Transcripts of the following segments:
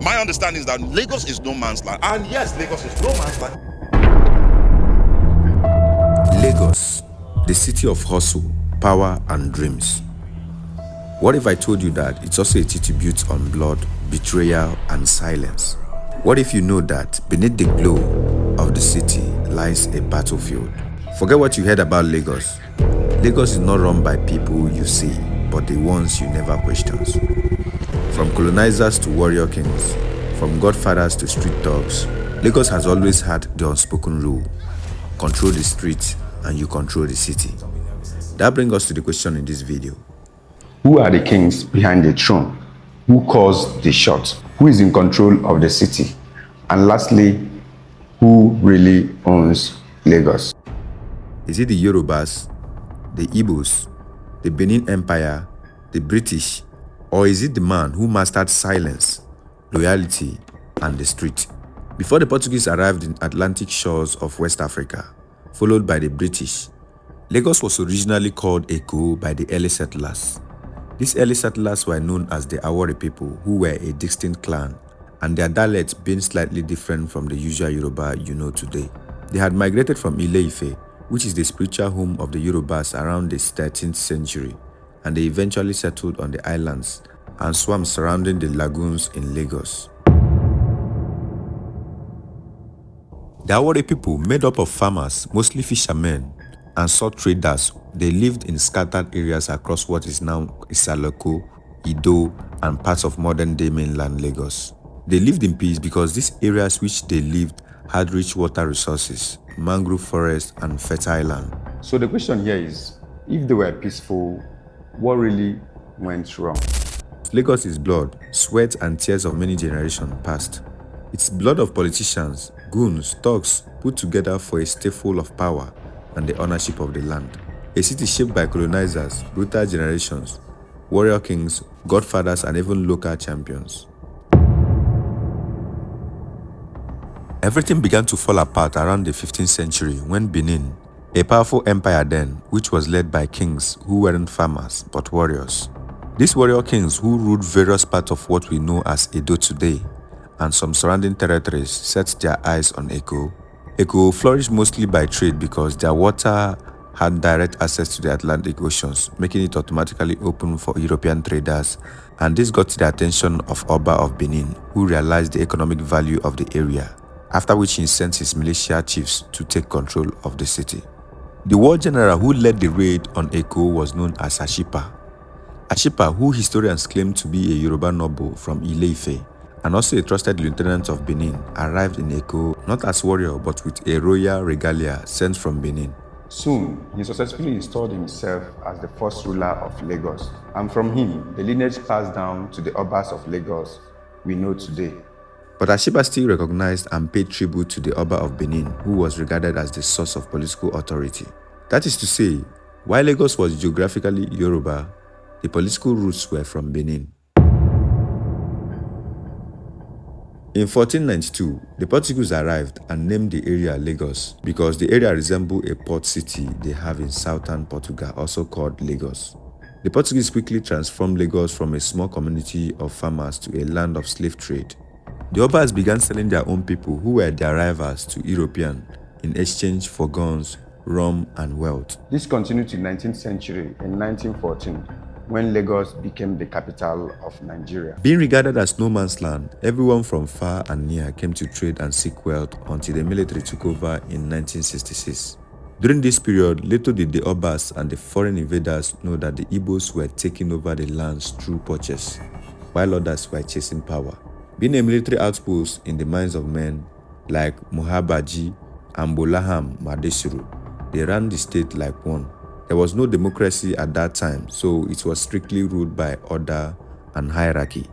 My understanding is that Lagos is no man's land. And yes, Lagos is no man's land. Lagos, the city of hustle, power, and dreams. What if I told you that it's also a city built on blood, betrayal, and silence? What if you know that beneath the glow of the city lies a battlefield? Forget what you heard about Lagos. Lagos is not run by people you see, but the ones you never question. From colonizers to warrior kings, from godfathers to street dogs, Lagos has always had the unspoken rule: control the street and you control the city. That brings us to the question in this video. Who are the kings behind the throne? Who calls the shots? Who is in control of the city? And lastly, who really owns Lagos? Is it the Yorubas, the Igbos, the Benin Empire, the British, or is it the man who mastered silence, loyalty, and the street? Before the Portuguese arrived in Atlantic shores of West Africa, followed by the British, Lagos was originally called Eko by the early settlers. These early settlers were known as the Awori people, who were a distinct clan, and their dialects being slightly different from the usual Yoruba you know today. They had migrated from Ile-Ife, which is the spiritual home of the Yorubas, around the 13th century, and they eventually settled on the islands and swamps surrounding the lagoons in Lagos. The Awori people, made up of farmers, mostly fishermen, and salt traders, they lived in scattered areas across what is now Isaloko, Ido, and parts of modern-day mainland Lagos. They lived in peace because these areas which they lived had rich water resources, mangrove forests, and fertile land. So the question here is, if they were peaceful, what really went wrong? Lagos is blood, sweat, and tears of many generations past. It's blood of politicians, goons, thugs put together for a staple of power and the ownership of the land. A city shaped by colonizers, brutal generations, warrior kings, godfathers, and even local champions. Everything began to fall apart around the 15th century when Benin, a powerful empire then, which was led by kings who weren't farmers but warriors. These warrior kings, who ruled various parts of what we know as Edo today and some surrounding territories, set their eyes on Eko. Eko flourished mostly by trade because their water had direct access to the Atlantic Oceans, making it automatically open for European traders, and this got the attention of Oba of Benin, who realized the economic value of the area, after which he sent his militia chiefs to take control of the city. The war general who led the raid on Eko was known as Ashipa. Ashipa, who historians claim to be a Yoruba noble from Ile-Ife, and also a trusted lieutenant of Benin, arrived in Eko not as warrior but with a royal regalia sent from Benin. Soon, he successfully installed himself as the first ruler of Lagos, and from him, the lineage passed down to the Obas of Lagos we know today. But Ashipa still recognized and paid tribute to the Oba of Benin, who was regarded as the source of political authority. That is to say, while Lagos was geographically Yoruba, the political roots were from Benin. In 1492, the Portuguese arrived and named the area Lagos because the area resembled a port city they have in southern Portugal, also called Lagos. The Portuguese quickly transformed Lagos from a small community of farmers to a land of slave trade. The Obas began selling their own people, who were their rivals, to Europeans in exchange for guns, rum, and wealth. This continued to the 19th century in 1914, when Lagos became the capital of Nigeria. Being regarded as no man's land, everyone from far and near came to trade and seek wealth until the military took over in 1966. During this period, little did the Obas and the foreign invaders know that the Igbos were taking over the lands through purchase, while others were chasing power. Being a military outpost in the minds of men like Muhabaji and Bolaham Madesiru, they ran the state like one. There was no democracy at that time, so it was strictly ruled by order and hierarchy.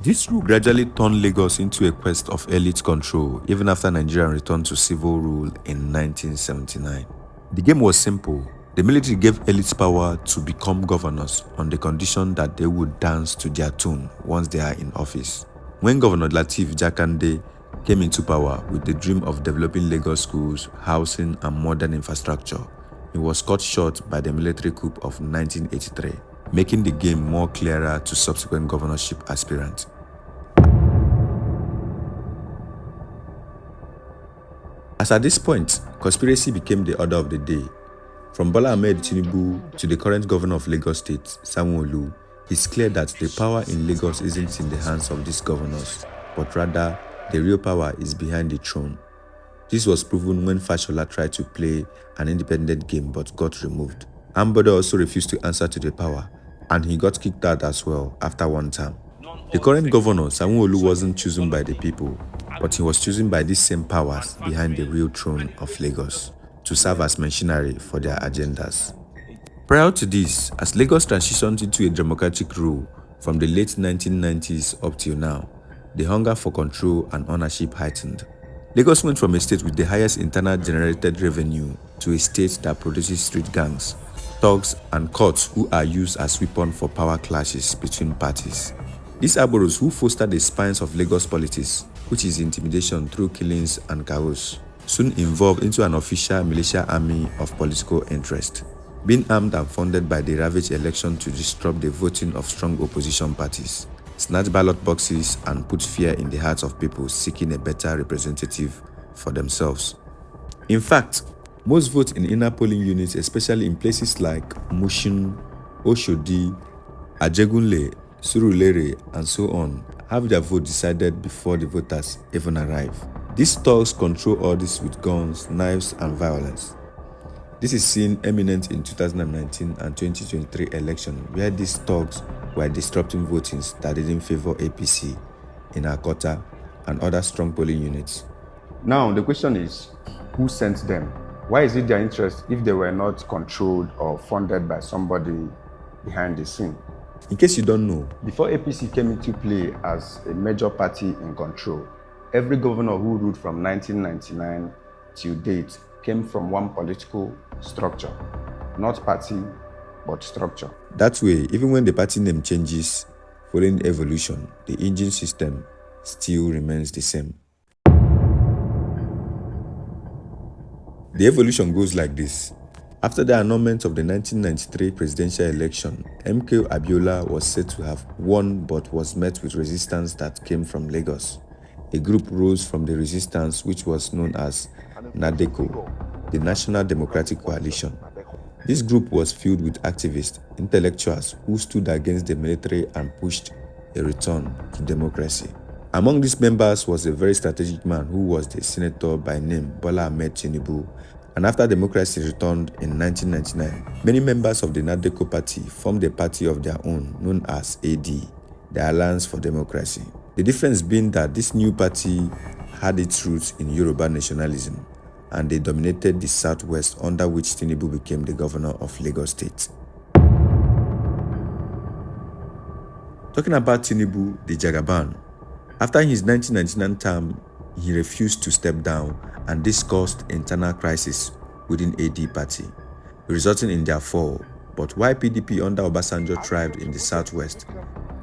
This rule gradually turned Lagos into a quest of elite control, even after Nigeria returned to civil rule in 1979. The game was simple. The military gave elites power to become governors on the condition that they would dance to their tune once they are in office. When Governor Lateef Jakande came into power with the dream of developing Lagos schools, housing, and modern infrastructure, he was cut short by the military coup of 1983, making the game more clearer to subsequent governorship aspirants. As at this point, conspiracy became the order of the day. From Bola Ahmed Tinubu to the current governor of Lagos State, Sanwo-Olu, it's clear that the power in Lagos isn't in the hands of these governors, but rather the real power is behind the throne. This was proven when Fashola tried to play an independent game but got removed. Ambode also refused to answer to the power, and he got kicked out as well after one term. The current governor, Sanwo-Olu, wasn't chosen by the people, but he was chosen by these same powers behind the real throne of Lagos to serve as machinery for their agendas. Prior to this, as Lagos transitioned into a democratic rule from the late 1990s up till now, the hunger for control and ownership heightened. Lagos went from a state with the highest internal generated revenue to a state that produces street gangs, thugs, and courts who are used as weapons for power clashes between parties. These Igboros who fostered the spines of Lagos politics, which is intimidation through killings and chaos, soon evolved into an official militia army of political interest, being armed and funded by the ravaged election to disrupt the voting of strong opposition parties, snatch ballot boxes, and put fear in the hearts of people seeking a better representative for themselves. In fact, most votes in inner polling units, especially in places like Mushin, Oshodi, Ajegunle, Surulere, and so on, have their vote decided before the voters even arrive. These thugs control all this with guns, knives, and violence. This is seen eminent in 2019 and 2023 election, where these thugs were disrupting votings that didn't favor APC in Akota and other strong polling units. Now, the question is, who sent them? Why is it their interest if they were not controlled or funded by somebody behind the scene? In case you don't know, before APC came into play as a major party in control, every governor who ruled from 1999 till date came from one political structure, not party, but structure. That way, even when the party name changes following evolution, the engine system still remains the same. The evolution goes like this. After the annulment of the 1993 presidential election, MK Abiola was said to have won but was met with resistance that came from Lagos. A group rose from the resistance which was known as NADECO, the National Democratic Coalition. This group was filled with activists, intellectuals who stood against the military and pushed a return to democracy. Among these members was a very strategic man who was the senator by name Bola Ahmed Tinubu. And after democracy returned in 1999, many members of the NADECO party formed a party of their own known as AD, the Alliance for Democracy. The difference being that this new party had its roots in Yoruba nationalism, and they dominated the southwest, under which Tinubu became the governor of Lagos State. Talking about Tinubu, the Jagaban, after his 1999 term, he refused to step down, and this caused internal crisis within AD party, resulting in their fall. But while PDP under Obasanjo thrived in the southwest,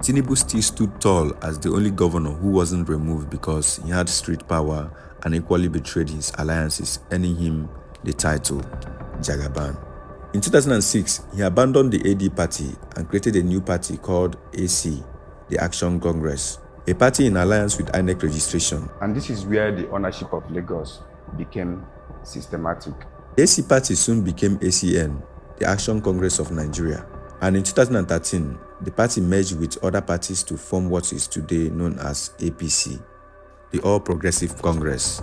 Tinubu still stood tall as the only governor who wasn't removed because he had street power and equally betrayed his alliances, earning him the title Jagaban. In 2006, he abandoned the AD party and created a new party called AC, the Action Congress, a party in alliance with INEC registration. And this is where the ownership of Lagos became systematic. The AC party soon became ACN, the Action Congress of Nigeria. And in 2013, the party merged with other parties to form what is today known as APC, the All Progressive Congress.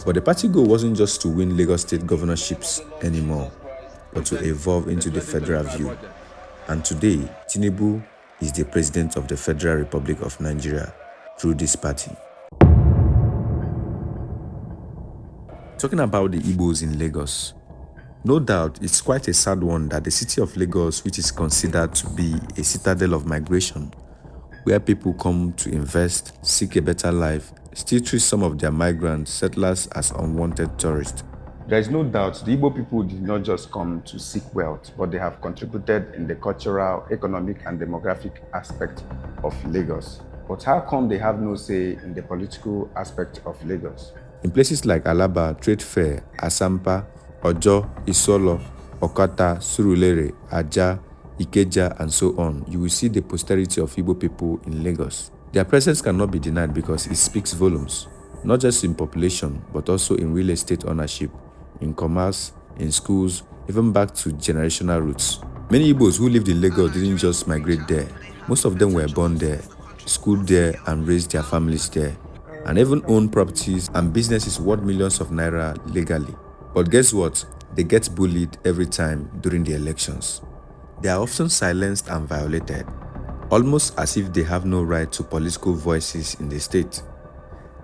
But the party goal wasn't just to win Lagos State governorships anymore, but to evolve into the federal view. And today, Tinubu is the president of the Federal Republic of Nigeria through this party. Talking about the Igbos in Lagos, no doubt it's quite a sad one that the city of Lagos, which is considered to be a citadel of migration, where people come to invest, seek a better life, still treat some of their migrant settlers as unwanted tourists. There is no doubt the Igbo people did not just come to seek wealth, but they have contributed in the cultural, economic, and demographic aspect of Lagos. But how come they have no say in the political aspect of Lagos? In places like Alaba, Trade Fair, Asampa, Ojo, Isolo, Okata, Surulere, Aja, Ikeja, and so on, you will see the posterity of Igbo people in Lagos. Their presence cannot be denied because it speaks volumes. not just in population, but also in real estate ownership, in commerce, in schools, even back to generational roots. Many Igbos who lived in Lagos didn't just migrate there. Most of them were born there, schooled there, and raised their families there, and even owned properties and businesses worth millions of naira legally. But guess what? They get bullied every time during the elections. They are often silenced and violated, almost as if they have no right to political voices in the state.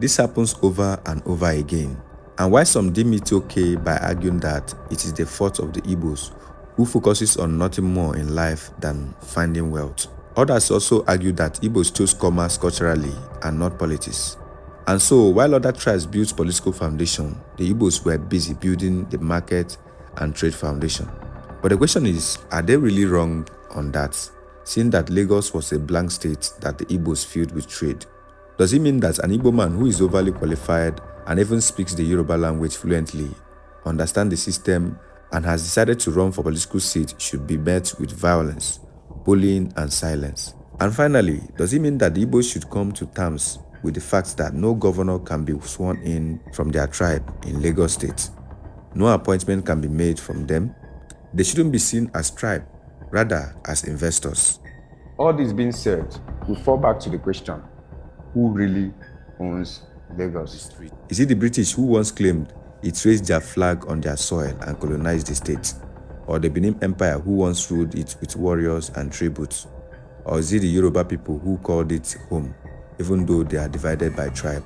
This happens over and over again. And while some deem it okay by arguing that it is the fault of the Igbos, who focuses on nothing more in life than finding wealth, others also argue that Igbos chose commerce culturally and not politics. And so, while other tribes built political foundation, the Igbos were busy building the market and trade foundation. But the question is, are they really wrong on that, seeing that Lagos was a blank state that the Igbos filled with trade? Does it mean that an Igbo man who is overly qualified and even speaks the Yoruba language fluently, understands the system, and has decided to run for political seat should be met with violence, bullying, and silence? And finally, does it mean that the Igbos should come to terms with the fact that no governor can be sworn in from their tribe in Lagos State? No appointment can be made from them? They shouldn't be seen as tribe, rather as investors. All this being said, we fall back to the question, who really owns Lagos? Is it the British who once claimed it raised their flag on their soil and colonized the state? Or the Benin Empire who once ruled it with warriors and tributes? Or is it the Yoruba people who called it home, even though they are divided by tribe,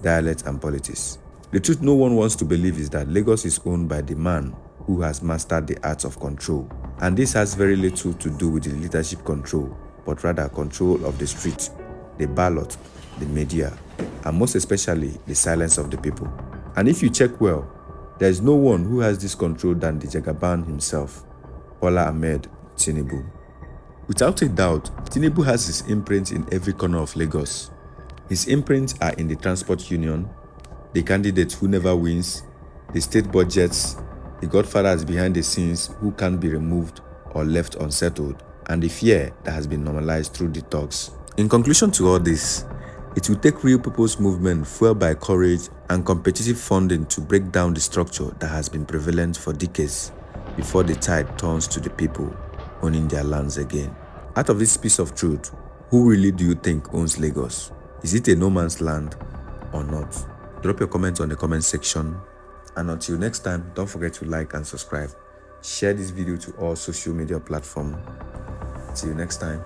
dialect, and politics? The truth no one wants to believe is that Lagos is owned by the man who has mastered the art of control. And this has very little to do with the leadership control, but rather control of the street, the ballot, the media, and most especially the silence of the people. And if you check well, there is no one who has this control than the Jagaban himself, Bola Ahmed Tinubu. Without a doubt, Tinubu has his imprint in every corner of Lagos. His imprints are in the transport union, the candidate who never wins, the state budgets, the godfathers behind the scenes who can't be removed or left unsettled, and the fear that has been normalized through the talks. In conclusion to all this, it will take real people's movement fueled by courage and competitive funding to break down the structure that has been prevalent for decades before the tide turns to the people owning their lands again. Out of this piece of truth, who really do you think owns Lagos? Is it a no man's land or not? Drop your comments on the comment section. And until next time, don't forget to like and subscribe. Share this video to all social media platforms. See you next time.